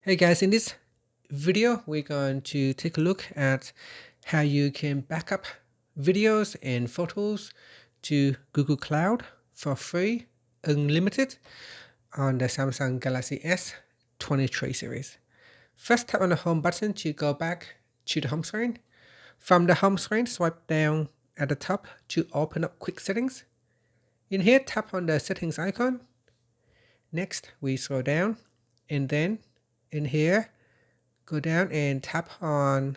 Hey guys, in this video, we're going to take a look at how you can backup videos and photos to Google Cloud for free, unlimited on the Samsung Galaxy S23 series. First, tap on the home button to go back to the home screen. From the home screen, swipe down at the top to open up quick settings. In here, tap on the settings icon. Next, we scroll down and then in here, go down and tap on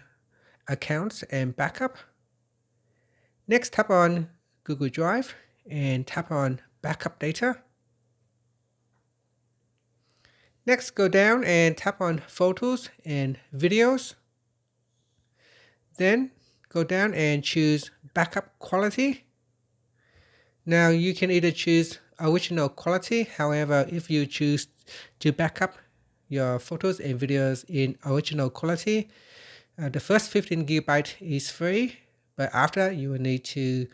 accounts and backup. Next, tap on Google Drive and tap on backup data. Next, go down and tap on photos and videos. Then go down and choose backup quality. Now you can either choose original quality. However, if you choose to backup your photos and videos in original quality, the first 15 GB is free, but after you will need to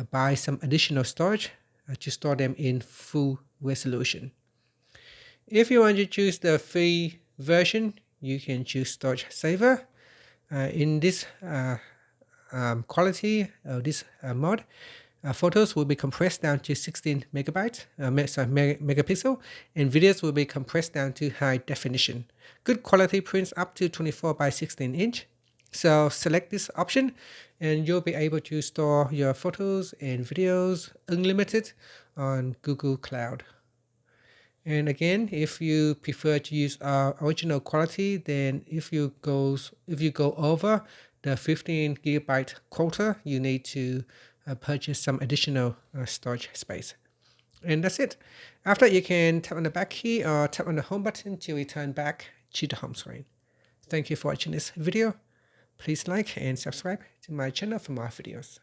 buy some additional storage to store them in full resolution. If you want to choose the free version, you can choose storage saver. In this quality, this mode, photos will be compressed down to 16 megapixel, and videos will be compressed down to high definition. Good quality prints up to 24 by 16 inch. So select this option and you'll be able to store your photos and videos unlimited on Google Cloud. And again, if you prefer to use original quality, then if you go over the 15 GB quota, you need to purchase some additional storage space. And that's it. After, you can tap on the back key or tap on the home button to return back to the home screen. Thank you for watching this video. Please like and subscribe to my channel for more videos.